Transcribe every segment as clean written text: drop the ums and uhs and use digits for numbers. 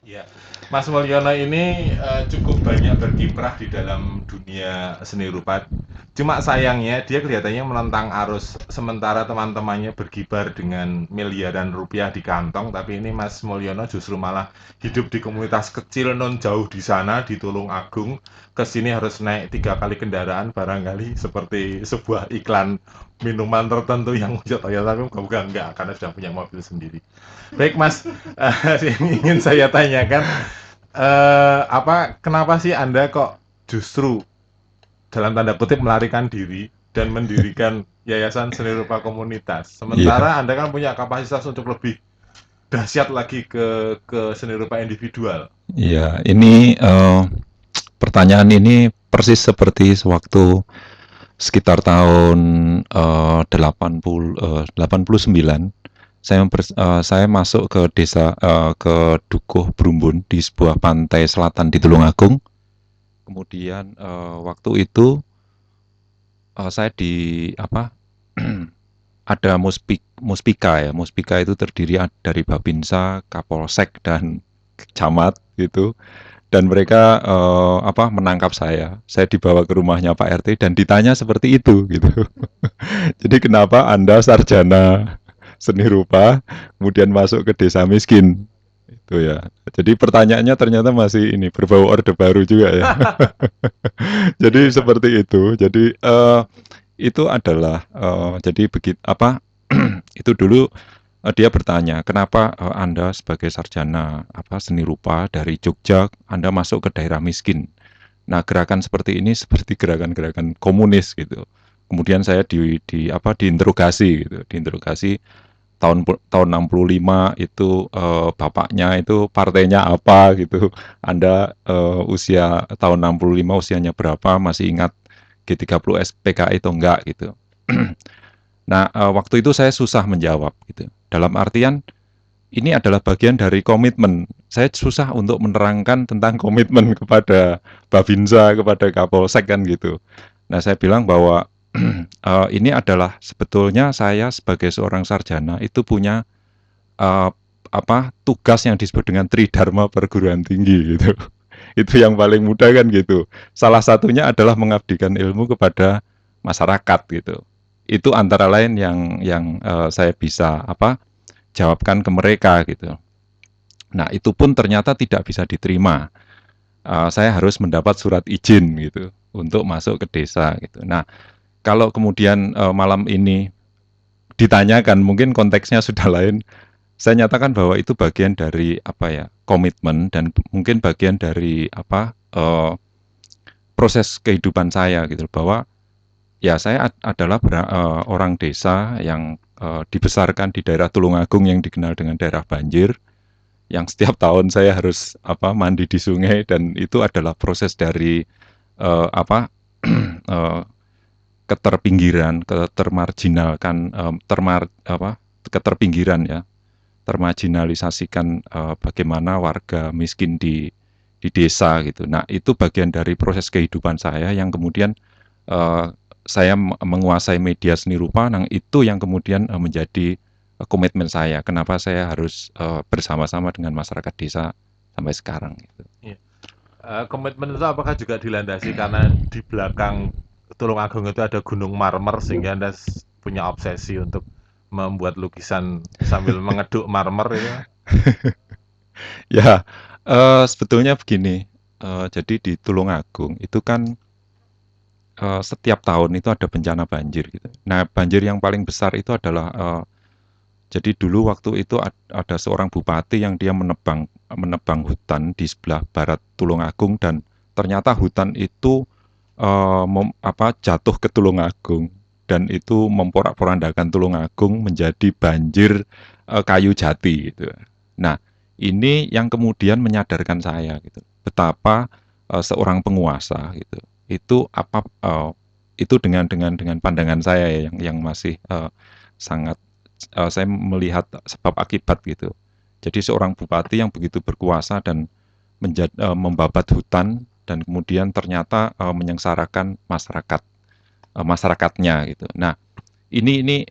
Ya, Mas Mulyono ini cukup banyak berkiprah di dalam dunia seni rupa. Cuma sayangnya dia kelihatannya menentang arus, sementara teman-temannya berkibar dengan miliaran rupiah di kantong. Tapi ini Mas Mulyono justru malah hidup di komunitas kecil non jauh di sana di Tulungagung. Ke sini harus naik 3 kali kendaraan barangkali seperti sebuah iklan minuman tertentu yang Toyota, tapi bukan enggak karena sudah punya mobil sendiri. Baik Mas, yang ingin saya tanyakan, kenapa sih Anda kok justru dalam tanda kutip melarikan diri dan mendirikan Yayasan Seni Rupa Komunitas, Iya, sementara Anda kan punya kapasitas untuk lebih dahsyat lagi ke seni rupa individual. iya. Ini pertanyaan ini persis seperti sewaktu sekitar tahun 89 saya masuk ke desa ke Dukuh Brumbun di sebuah pantai selatan di Tulungagung. Kemudian waktu itu saya di apa ada muspika ya. Muspika itu terdiri dari Babinsa, Kapolsek dan camat gitu. Dan mereka menangkap saya. Saya dibawa ke rumahnya Pak RT dan ditanya seperti itu gitu. Jadi kenapa Anda sarjana seni rupa kemudian masuk ke desa miskin? Itu ya. Jadi pertanyaannya ternyata masih ini berbau orde baru juga ya. Jadi Iya. seperti itu. Jadi itu adalah jadi begitu itu dulu dia bertanya, "Kenapa Anda sebagai sarjana seni rupa dari Jogja, Anda masuk ke daerah miskin?" Nah, gerakan seperti ini seperti gerakan-gerakan komunis gitu. Kemudian saya diinterogasi gitu, diinterogasi tahun 65 itu bapaknya itu partainya apa gitu. Anda usia tahun 65 usianya berapa, masih ingat G30S PKI atau enggak gitu. Nah, waktu itu saya susah menjawab gitu. Dalam artian ini adalah bagian dari komitmen. Saya susah untuk menerangkan tentang komitmen kepada Babinsa, kepada Kapolsek kan gitu. Nah, saya bilang bahwa ini adalah sebetulnya saya sebagai seorang sarjana itu punya uh, tugas yang disebut dengan Tridharma perguruan tinggi gitu. Itu yang paling mudah kan gitu. Salah satunya adalah mengabdikan ilmu kepada masyarakat gitu. Itu antara lain yang saya bisa jawabkan ke mereka gitu. Nah, itu pun ternyata tidak bisa diterima. Saya harus mendapat surat izin gitu untuk masuk ke desa gitu. Nah, kalau kemudian malam ini ditanyakan, mungkin konteksnya sudah lain. Saya nyatakan bahwa itu bagian dari komitmen dan mungkin bagian dari proses kehidupan saya gitu, bahwa ya saya adalah orang desa yang dibesarkan di daerah Tulungagung yang dikenal dengan daerah banjir, yang setiap tahun saya harus mandi di sungai, dan itu adalah proses dari eh, apa eh, keterpinggiran, ketermarginalkan, keterpinggiran ya, termarginalisasikan bagaimana warga miskin di desa gitu. Nah, itu bagian dari proses kehidupan saya yang kemudian eh, saya menguasai media seni rupa. Nah, itu yang kemudian menjadi komitmen saya. Kenapa saya harus bersama-sama dengan masyarakat desa sampai sekarang gitu. Iya. Komitmen itu apakah juga dilandasi karena di belakang Tulungagung itu ada Gunung Marmer sehingga Anda punya obsesi untuk membuat lukisan sambil mengeduk marmer itu? Ya, sebetulnya begini, jadi di Tulungagung itu kan setiap tahun itu ada bencana banjir gitu. Nah, banjir yang paling besar itu adalah jadi dulu waktu itu ada seorang bupati yang dia menebang menebang hutan di sebelah barat Tulungagung, dan ternyata hutan itu jatuh ke Tulungagung, dan itu memporak-porandakan Tulungagung menjadi banjir kayu jati gitu. Nah, ini yang kemudian menyadarkan saya gitu, betapa seorang penguasa gitu itu itu dengan pandangan saya ya, yang masih sangat saya melihat sebab akibat gitu. Jadi seorang bupati yang begitu berkuasa dan membabat hutan, dan kemudian ternyata menyengsarakan masyarakatnya gitu. Nah, ini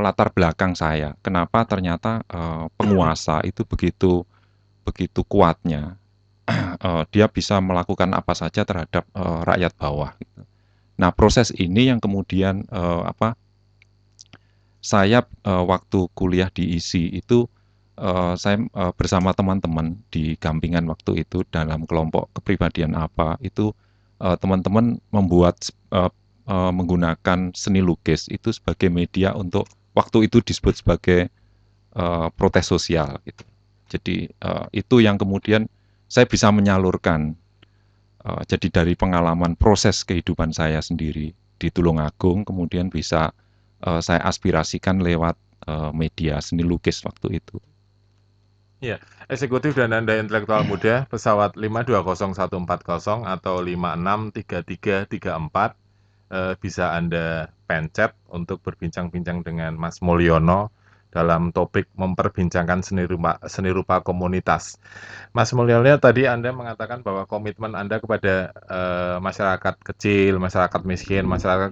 latar belakang saya. Kenapa ternyata penguasa itu begitu begitu kuatnya, dia bisa melakukan apa saja terhadap, rakyat bawah gitu. Nah, proses ini yang kemudian, saya, waktu kuliah di ISI itu, saya, bersama teman-teman di Gampingan waktu itu dalam kelompok kepribadian apa, itu, teman-teman membuat menggunakan seni lukis itu sebagai media untuk waktu itu disebut sebagai, protes sosial gitu. Jadi, itu yang kemudian saya bisa menyalurkan, jadi dari pengalaman proses kehidupan saya sendiri di Tulungagung kemudian bisa, saya aspirasikan lewat, media seni lukis waktu itu. Iya, eksekutif dan Anda intelektual muda, pesawat 520-140 atau 563334, bisa Anda pencet untuk berbincang-bincang dengan Mas Mulyono dalam topik memperbincangkan seni rupa komunitas. Mas Mulyono, tadi Anda mengatakan bahwa komitmen Anda kepada, masyarakat kecil, masyarakat miskin, masyarakat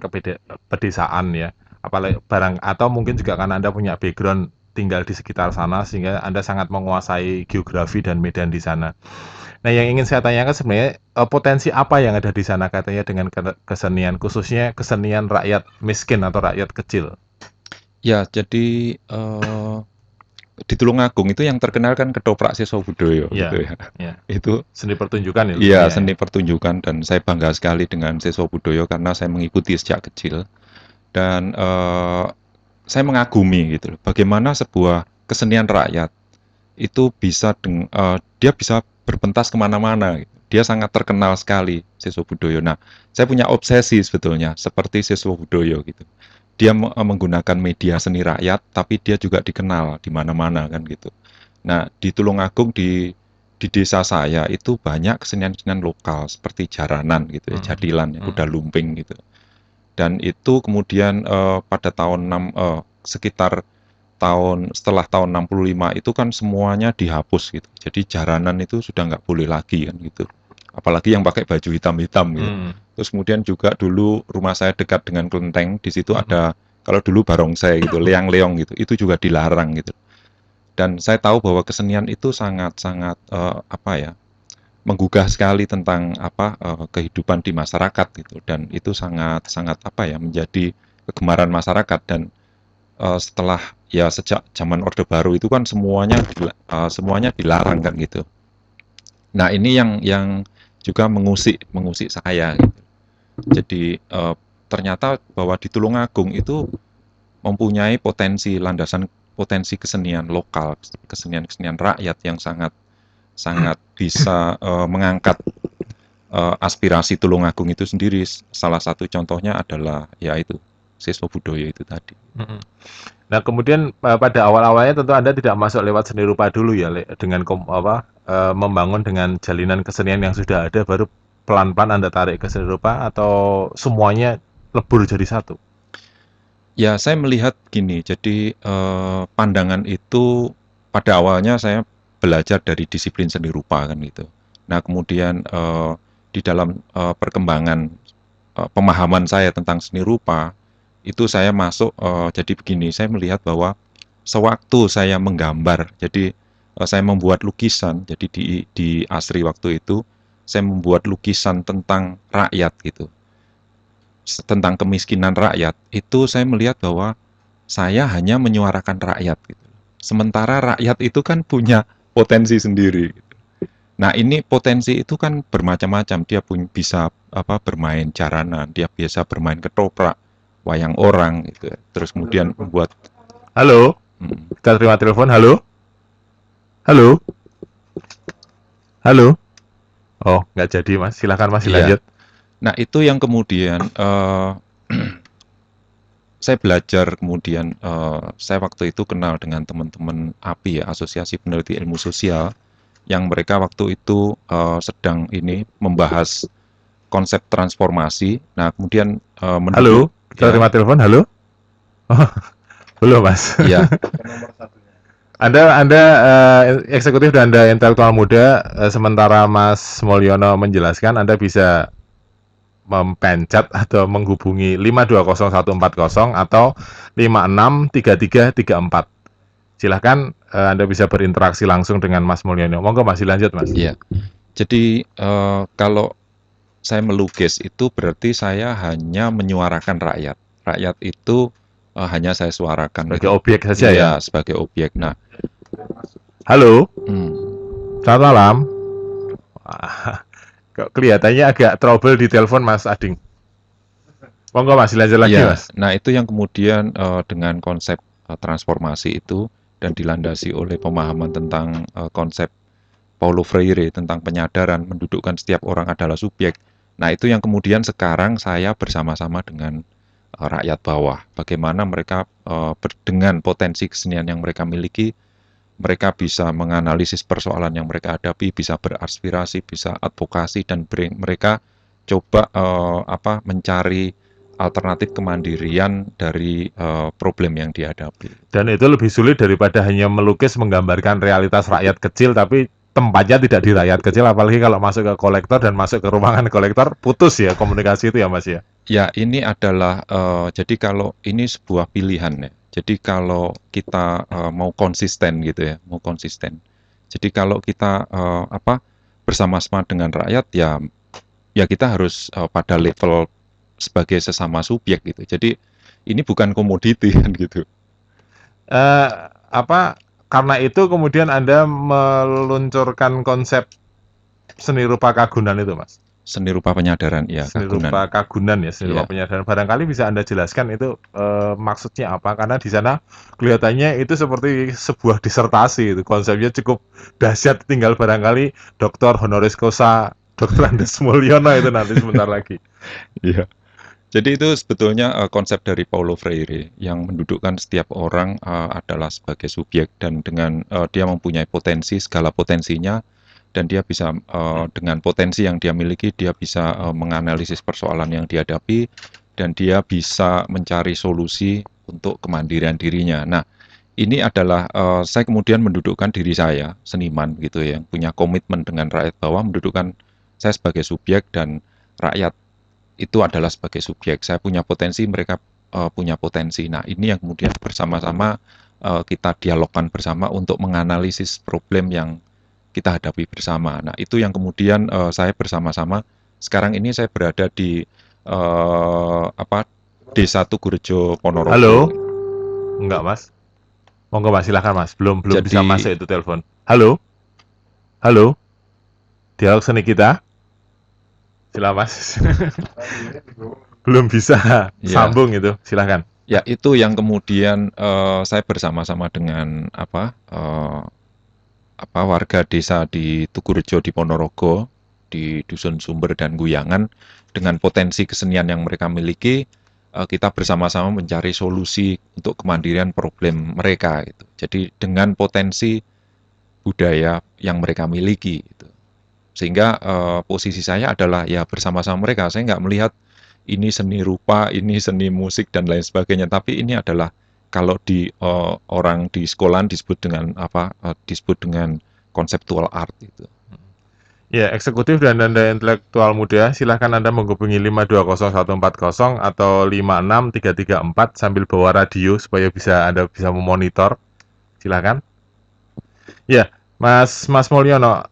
pedesaan ya, apalagi atau mungkin juga karena Anda punya background tinggal di sekitar sana sehingga Anda sangat menguasai geografi dan medan di sana. Nah, yang ingin saya tanyakan sebenarnya, potensi apa yang ada di sana katanya dengan kesenian, khususnya kesenian rakyat miskin atau rakyat kecil? Ya, jadi, di Tulungagung itu yang terkenal kan ketoprak Sesobudoyo Iya, gitu ya. iya. Itu Seni pertunjukan itu iya, sebenarnya ya? seni pertunjukan dan saya bangga sekali dengan Sesobudoyo karena saya mengikuti sejak kecil dan, saya mengagumi gitu loh, bagaimana sebuah kesenian rakyat itu bisa dia bisa berpentas kemana-mana gitu. Dia sangat terkenal sekali, Sesobudoyo. Nah, saya punya obsesi sebetulnya seperti Sesobudoyo gitu. Dia menggunakan media seni rakyat, tapi dia juga dikenal di mana-mana kan gitu. Nah, di Tulungagung di desa saya itu banyak kesenian-kesenian lokal seperti jaranan gitu ya, Mhm, jadilan ya, kuda mhm. lumping gitu. Dan itu kemudian, pada sekitar setelah tahun 65 itu kan semuanya dihapus gitu. Jadi jaranan itu sudah nggak boleh lagi kan gitu. Apalagi yang pakai baju hitam-hitam gitu. Mhm, Terus kemudian juga dulu rumah saya dekat dengan kelenteng, di situ mhm. ada kalau dulu barongsai gitu, leang-leong gitu, itu juga dilarang gitu. Dan saya tahu bahwa kesenian itu sangat-sangat, menggugah sekali tentang kehidupan di masyarakat gitu dan itu sangat-sangat menjadi kegemaran masyarakat dan setelah ya sejak zaman Orde Baru itu kan semuanya dilarang kan gitu. Nah, ini yang juga mengusik mengusik saya gitu. Jadi, ternyata bahwa di Tulungagung itu mempunyai potensi kesenian lokal, kesenian-kesenian rakyat yang sangat sangat bisa, mengangkat, aspirasi Tulungagung itu sendiri. Salah satu contohnya adalah ya itu, Sesobudoyo itu tadi. Mhm. Nah, kemudian, pada awal-awalnya tentu Anda tidak masuk lewat seni rupa dulu ya, dengan membangun dengan jalinan kesenian yang sudah ada, baru pelan-pelan Anda tarik ke seni rupa atau semuanya lebur jadi satu? Ya, saya melihat gini, jadi, pandangan itu pada awalnya saya belajar dari disiplin seni rupa kan gitu. Nah, kemudian, di dalam, perkembangan, pemahaman saya tentang seni rupa, itu saya masuk, jadi begini, saya melihat bahwa sewaktu saya menggambar, jadi, saya membuat lukisan, jadi di ASRI waktu itu, saya membuat lukisan tentang rakyat gitu. Tentang kemiskinan rakyat, itu saya melihat bahwa saya hanya menyuarakan rakyat gitu. Sementara rakyat itu kan punya potensi sendiri gitu. Nah, ini potensi itu kan bermacam-macam, dia bisa bermain jaranan, dia biasa bermain ketoprak, wayang orang gitu, terus kemudian membuat Halo? mhm, Kita terima telepon, halo? Halo? Halo? Oh, nggak jadi Mas, silakan Mas iya. dilanjut. Nah, itu yang kemudian, saya belajar kemudian, saya waktu itu kenal dengan teman-teman API ya, Asosiasi Peneliti Ilmu Sosial, yang mereka waktu itu, sedang ini membahas konsep transformasi. Nah, kemudian, mendukung Halo? Kita ya, terima telepon, halo? Oh, belum Mas. iya, Anda, eksekutif dan Anda intelektual muda, sementara Mas Mulyono menjelaskan, Anda bisa mempencet atau menghubungi 520-140 atau 563334. Silahkan Anda bisa berinteraksi langsung dengan Mas Mulyono. Monggo Mas, dilanjut Mas. Iya. Jadi kalau saya melukis itu berarti saya hanya menyuarakan rakyat. Rakyat itu hanya saya suarakan Sebagai gitu. objek saja ya. Iya, sebagai objek. Nah, Halo, hmm, selamat malam. Wah, kok kelihatannya agak trouble di telepon Mas Ading. Monggo Mas, dilanjut lagi iya. Mas. Nah itu yang kemudian dengan konsep transformasi itu dan dilandasi oleh pemahaman tentang konsep Paulo Freire tentang penyadaran, mendudukkan setiap orang adalah subjek. Nah, itu yang kemudian sekarang saya bersama-sama dengan rakyat bawah. Bagaimana mereka dengan potensi kesenian yang mereka miliki, mereka bisa menganalisis persoalan yang mereka hadapi, bisa beraspirasi, bisa advokasi, dan mereka coba mencari alternatif kemandirian dari problem yang dihadapi. Dan itu lebih sulit daripada hanya melukis menggambarkan realitas rakyat kecil, tapi tempatnya tidak di rakyat kecil, apalagi kalau masuk ke kolektor dan masuk ke ruangan kolektor, putus ya komunikasi itu ya Mas ya. Ya, ini adalah jadi kalau ini sebuah pilihan ya. Jadi kalau kita mau konsisten gitu ya, mau konsisten. Jadi kalau kita bersama-sama dengan rakyat ya kita harus pada level sebagai sesama subjek gitu. Jadi ini bukan komoditi kan gitu. Eh, karena itu kemudian Anda meluncurkan konsep seni rupa kagunan itu Mas. Seni rupa penyadaran, ya Seni rupa kagunan. kagunan ya, seni rupa Iya. penyadaran. Barangkali bisa Anda jelaskan itu maksudnya apa? Karena di sana kelihatannya itu seperti sebuah disertasi itu. Konsepnya cukup dahsyat, tinggal barangkali Dr. honoris causa Dr. Andes Mulyono itu nanti sebentar lagi. Iya. Jadi itu sebetulnya konsep dari Paulo Freire yang mendudukkan setiap orang adalah sebagai subjek dan dengan dia mempunyai potensi, segala potensinya, dan dia bisa dengan potensi yang dia miliki, dia bisa menganalisis persoalan yang dihadapi dan dia bisa mencari solusi untuk kemandirian dirinya. Nah, ini adalah saya kemudian mendudukkan diri saya, seniman gitu ya, yang punya komitmen dengan rakyat bawah, mendudukkan saya sebagai subjek dan rakyat itu adalah sebagai subjek. Saya punya potensi, mereka punya potensi. Nah, ini yang kemudian bersama-sama kita dialogkan bersama untuk menganalisis problem yang kita hadapi bersama. Nah, itu yang kemudian saya bersama-sama. Sekarang ini saya berada di Desa Tugurejo Ponorogo. Halo? Enggak Mas. Monggo Mas, silakan Mas. Belum bisa Jadi masuk itu telepon. Halo? Halo? Dialog seni kita? Silakan Mas. Belum bisa ya, sambung itu. Silakan. ya itu yang kemudian saya bersama-sama dengan warga desa di Tugurejo di Ponorogo, di Dusun Sumber dan Guyangan, dengan potensi kesenian yang mereka miliki, kita bersama-sama mencari solusi untuk kemandirian problem mereka gitu. Jadi dengan potensi budaya yang mereka miliki gitu. Sehingga posisi saya adalah ya bersama-sama mereka. Saya nggak melihat ini seni rupa, ini seni musik dan lain sebagainya, tapi ini adalah kalau di orang di sekolahan disebut dengan disebut dengan konseptual art itu. Ya, eksekutif dan Anda intelektual muda, silahkan Anda menghubungi 5201140 atau 56334 sambil bawa radio supaya Anda bisa memonitor. Silahkan. Ya, Mas Mulyono,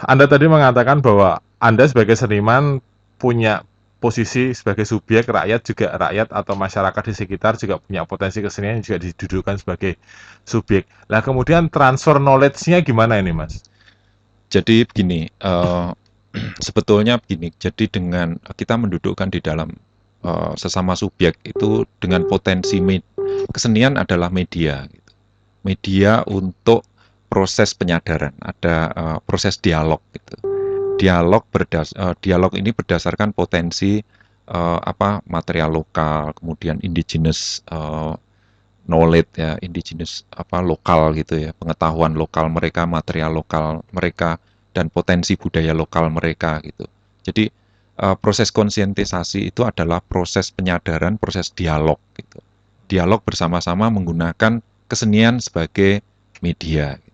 Anda tadi mengatakan bahwa Anda sebagai seniman punya posisi sebagai subjek, rakyat juga rakyat atau masyarakat di sekitar juga punya potensi kesenian juga didudukan sebagai subjek. Nah, kemudian transfer knowledge-nya gimana ini, Mas? Jadi begini, sebetulnya begini, jadi dengan kita mendudukkan di dalam sesama subjek itu dengan potensi kesenian adalah media, gitu. Media untuk proses penyadaran, ada proses dialog gitu. Dialog ini berdasarkan potensi material lokal, kemudian indigenous knowledge ya, indigenous lokal gitu ya, pengetahuan lokal mereka, material lokal mereka, dan potensi budaya lokal mereka gitu. Jadi proses konsientisasi itu adalah proses penyadaran, proses dialog gitu. Dialog bersama-sama menggunakan kesenian sebagai media gitu.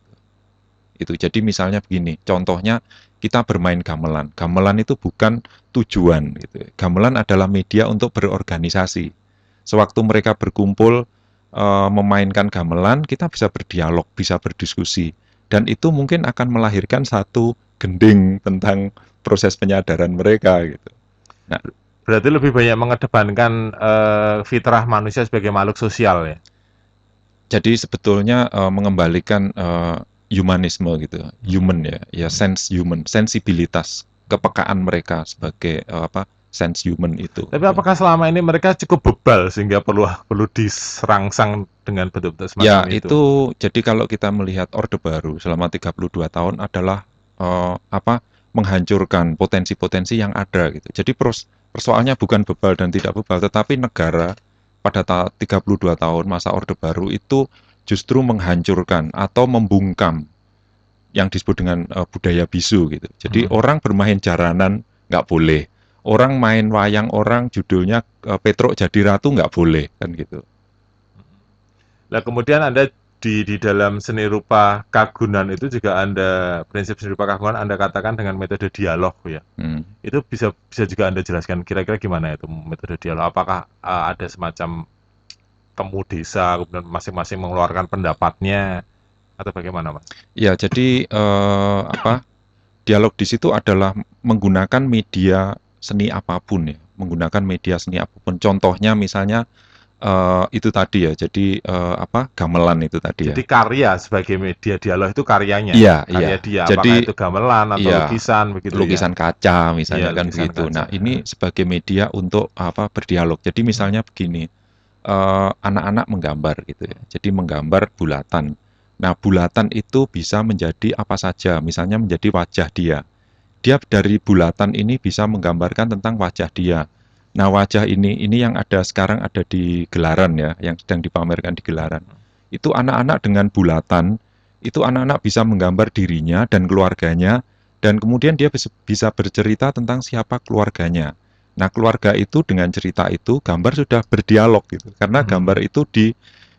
Itu jadi misalnya begini, contohnya kita bermain gamelan. Gamelan itu bukan tujuan gitu. Gamelan adalah media untuk berorganisasi. Sewaktu mereka berkumpul memainkan gamelan, kita bisa berdialog, bisa berdiskusi, dan itu mungkin akan melahirkan satu gending tentang proses penyadaran mereka gitu. Nah, Berarti lebih banyak mengedepankan fitrah manusia sebagai makhluk sosial ya. jadi sebetulnya mengembalikan humanisme gitu, human ya sense human, sensibilitas, kepekaan mereka sebagai sense human itu. Tapi apakah selama ini mereka cukup bebal sehingga perlu diserangsang dengan betul-betul Ya, semacam itu? itu jadi kalau kita melihat Orde Baru selama 32 tahun adalah menghancurkan potensi-potensi yang ada gitu. Jadi persoalannya bukan bebal dan tidak bebal, tetapi negara pada 32 tahun masa Orde Baru itu justru menghancurkan atau membungkam yang disebut dengan budaya bisu gitu. Jadi orang bermain jaranan nggak boleh. Orang main wayang orang judulnya Petruk Jadi Ratu nggak boleh kan gitu. Nah, kemudian Anda di dalam seni rupa Kagunan itu juga Anda prinsip seni rupa Kagunan Anda katakan dengan metode dialog ya. Itu bisa bisa juga Anda jelaskan kira-kira gimana itu metode dialog? Apakah ada semacam temu desa kemudian masing-masing mengeluarkan pendapatnya atau bagaimana, Mas? Ya, jadi dialog di situ adalah menggunakan media seni apapun ya, menggunakan media seni apapun. Contohnya misalnya itu tadi ya, jadi gamelan itu tadi ya. Jadi karya sebagai media dialog itu karyanya, Iya, karya iya. dia. Apakah Jadi itu gamelan atau iya, lukisan begitu ya? lukisan kaca Iya, misalnya kan lukisan begitu. kaca. Nah, ini sebagai media untuk berdialog. Jadi misalnya begini, anak-anak menggambar gitu ya. Jadi menggambar bulatan. Nah, bulatan itu bisa menjadi apa saja, misalnya menjadi wajah dia. Dia dari bulatan ini bisa menggambarkan tentang wajah dia. Nah, wajah ini yang ada sekarang ada di gelaran ya, yang sedang dipamerkan di gelaran. Itu anak-anak dengan bulatan, itu anak-anak bisa menggambar dirinya dan keluarganya, dan kemudian dia bisa bercerita tentang siapa keluarganya. Nah, keluarga itu dengan cerita itu, gambar sudah berdialog gitu. Karena gambar itu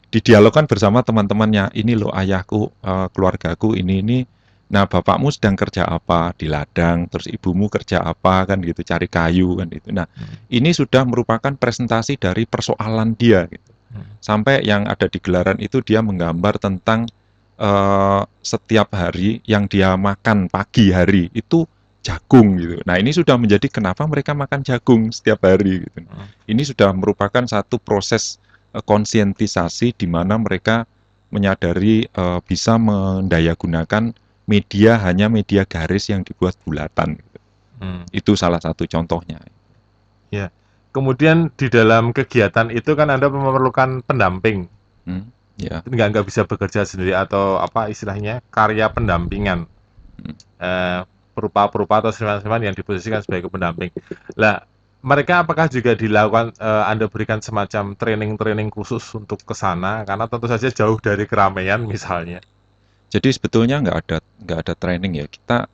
didialogkan bersama teman-temannya. Ini loh ayahku, keluargaku, ini. Nah, bapakmu sedang kerja apa di ladang, terus ibumu kerja apa kan gitu, cari kayu kan gitu. Nah, ini sudah merupakan presentasi dari persoalan dia gitu. Sampai yang ada di gelaran itu dia menggambar tentang setiap hari yang dia makan pagi hari itu jagung gitu. Nah, ini sudah menjadi kenapa mereka makan jagung setiap hari gitu. Ini sudah merupakan satu proses konsientisasi di mana mereka menyadari bisa mendayagunakan media hanya media garis yang dibuat bulatan. Itu salah satu contohnya. Ya. Kemudian di dalam kegiatan itu kan Anda memerlukan pendamping. Ya. Nggak bisa bekerja sendiri atau apa istilahnya karya pendampingan. Perupa-perupa atau seniman-seniman yang diposisikan sebagai pendamping. Lah, mereka apakah juga dilakukan Anda berikan semacam training-training khusus untuk ke sana karena tentu saja jauh dari keramaian misalnya. Jadi sebetulnya nggak ada training ya. Kita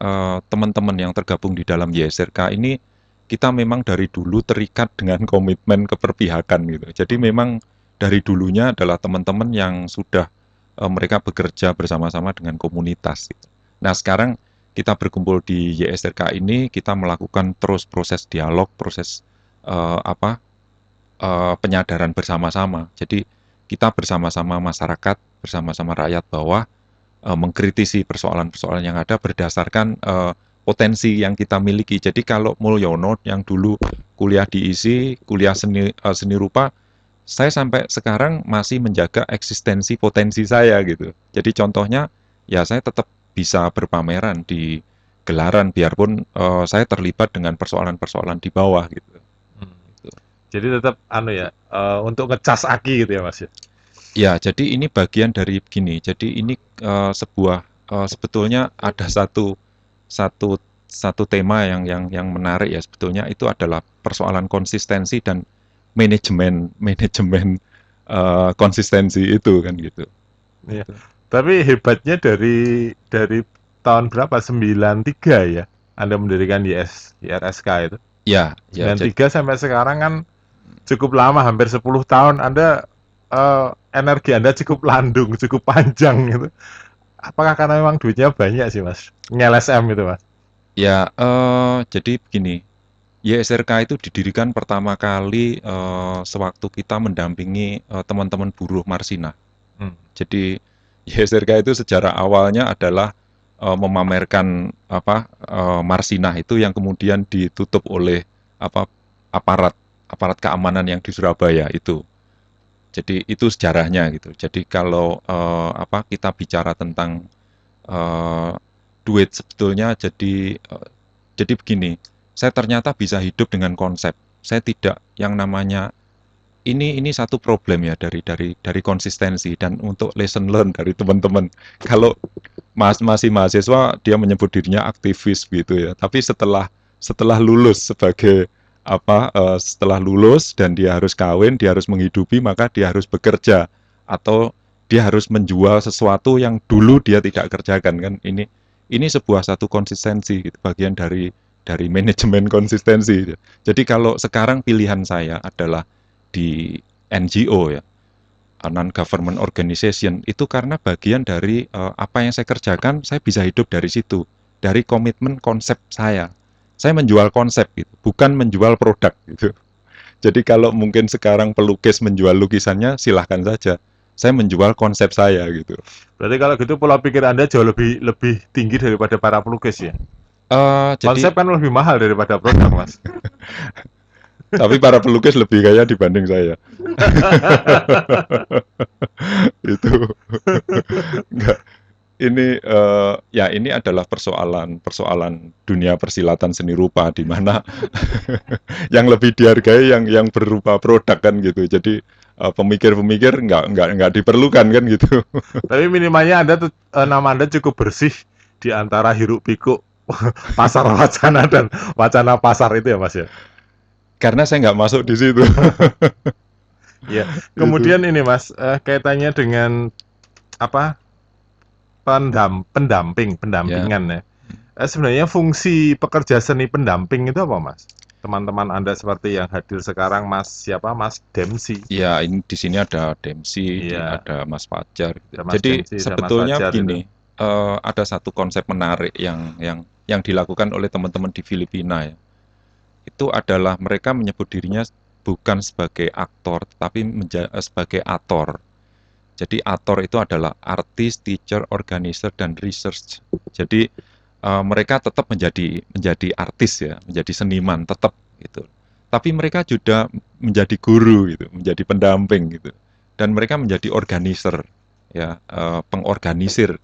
teman-teman yang tergabung di dalam YSRK ini kita memang dari dulu terikat dengan komitmen keperpihakan gitu. Jadi memang dari dulunya adalah teman-teman yang sudah mereka bekerja bersama-sama dengan komunitas. Gitu. Nah, sekarang kita berkumpul di YSRK ini, kita melakukan terus proses dialog, proses penyadaran bersama-sama. Jadi kita bersama-sama masyarakat, bersama-sama rakyat bawah mengkritisi persoalan-persoalan yang ada berdasarkan potensi yang kita miliki. Jadi kalau Mulyono yang dulu kuliah di ISI, kuliah seni rupa, saya sampai sekarang masih menjaga eksistensi potensi saya gitu. Jadi contohnya ya saya tetap bisa berpameran di gelaran biarpun saya terlibat dengan persoalan-persoalan di bawah gitu. Jadi tetap untuk ngecas aki gitu ya Mas ya. Ya, jadi ini bagian dari begini. Jadi ini sebetulnya ada satu tema yang menarik ya sebetulnya itu adalah persoalan konsistensi dan manajemen konsistensi itu kan gitu. Iya. Tapi hebatnya dari tahun berapa? 93 ya. Anda mendirikan YRSK itu. Ya, 93 sampai sekarang kan cukup lama, hampir 10 tahun. Energi Anda cukup landung, cukup panjang gitu. Apakah karena memang duitnya banyak sih Mas? Nge-LSM itu Mas? ya jadi begini. YSRK itu didirikan pertama kali, sewaktu kita mendampingi, teman-teman buruh Marsina. Hmm. Jadi YSRK itu sejarah awalnya adalah memamerkan Marsinah itu yang kemudian ditutup oleh apa aparat aparat keamanan yang di Surabaya itu. Jadi itu sejarahnya gitu. Jadi kalau kita bicara tentang eh, duit sebetulnya jadi begini, saya ternyata bisa hidup dengan konsep. Saya tidak yang namanya ini satu problem ya dari konsistensi dan untuk lesson learn dari teman-teman. Kalau masih mahasiswa dia menyebut dirinya aktivis gitu ya. Tapi setelah lulus setelah lulus dan dia harus kawin, dia harus menghidupi, maka dia harus bekerja atau dia harus menjual sesuatu yang dulu dia tidak kerjakan kan. Ini sebuah satu konsistensi gitu, bagian dari manajemen konsistensi gitu. Jadi kalau sekarang pilihan saya adalah di NGO ya, non-government organization, itu karena bagian dari apa yang saya kerjakan, saya bisa hidup dari situ, dari komitmen konsep saya. Saya menjual konsep gitu, bukan menjual produk gitu. Jadi kalau mungkin sekarang pelukis menjual lukisannya, silahkan saja. Saya menjual konsep saya gitu. Berarti kalau gitu pola pikir Anda jauh lebih lebih tinggi daripada para pelukis ya. Jadi Konsep kan lebih mahal daripada produk, Mas. tapi para pelukis lebih kaya dibanding saya. Itu enggak. Ini adalah persoalan dunia persilatan seni rupa di mana yang lebih dihargai yang berupa produk kan gitu. Jadi pemikir-pemikir nggak diperlukan kan gitu. Tapi minimalnya nama Anda cukup bersih di antara hiruk pikuk pasar wacana dan wacana pasar itu ya, Mas ya. Karena saya nggak masuk di situ. Ya. Itu. Kemudian ini Mas, kaitannya dengan apa? Ya. Pendampingan ya. Sebenarnya fungsi pekerja seni pendamping itu apa, Mas? Teman-teman Anda seperti yang hadir sekarang, Mas siapa? Mas Dempsey. Ya, ini di sini ada Dempsey, Iya, ada Mas Fajar gitu. ada Mas Jadi Dempsey, ada Mas sebetulnya Fajar itu. begini, ada satu konsep menarik yang dilakukan oleh teman-teman di Filipina ya. Itu adalah mereka menyebut dirinya bukan sebagai aktor, tetapi sebagai ator. Jadi ator itu adalah artis, teacher, organizer, dan research. Jadi mereka tetap menjadi artis ya, menjadi seniman tetap gitu. Tapi mereka juga menjadi guru gitu, menjadi pendamping gitu. Dan mereka menjadi organizer ya, pengorganisir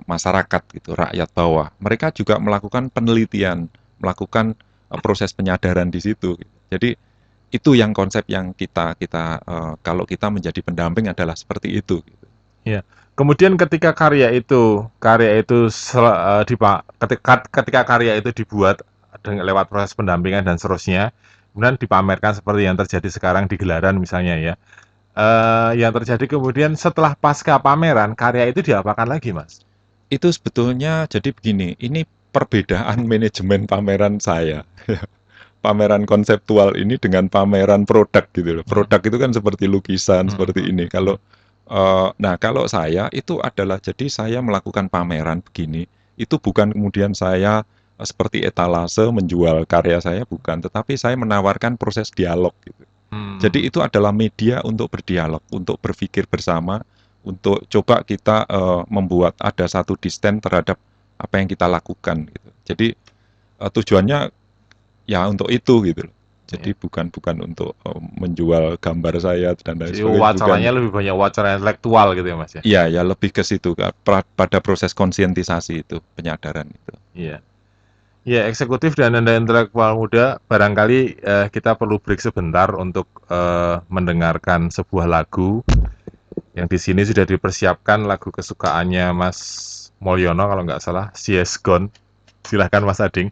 masyarakat gitu, rakyat bawah. Mereka juga melakukan penelitian, melakukan proses penyadaran di situ. Gitu. Jadi itu yang konsep yang kalau kita menjadi pendamping adalah seperti itu. Gitu. Ya. Kemudian ketika ketika karya itu dibuat dengan lewat proses pendampingan dan seterusnya, kemudian dipamerkan seperti yang terjadi sekarang di gelaran misalnya ya. Yang terjadi kemudian setelah pasca pameran, karya itu diapakan lagi, Mas? Itu sebetulnya jadi begini, ini perbedaan manajemen pameran saya. Pameran konseptual ini dengan pameran produk gitu loh. Hmm. Produk itu kan seperti lukisan, Hmm, seperti hmm, ini. hmm. Kalau saya itu adalah jadi saya melakukan pameran begini, itu bukan kemudian saya seperti etalase menjual karya saya bukan, tetapi saya menawarkan proses dialog gitu. Jadi Hmm. itu adalah media untuk berdialog, untuk berpikir bersama, untuk coba kita membuat ada satu desain terhadap apa yang kita lakukan gitu. Jadi tujuannya ya untuk itu gitu loh. Jadi Ya. bukan bukan untuk menjual gambar saya dan lain Jadi sebagainya, bukan. wacananya lebih banyak wacana intelektual gitu ya, Mas ya? Iya ya lebih ke situ pada proses konsientisasi itu, penyadaran itu. Iya. Ya, eksekutif dan anda intelektual muda, barangkali kita perlu break sebentar untuk mendengarkan sebuah lagu yang di sini sudah dipersiapkan lagu kesukaannya Mas Mulyono kalau nggak salah, She Has Gone. Silahkan Mas Ading.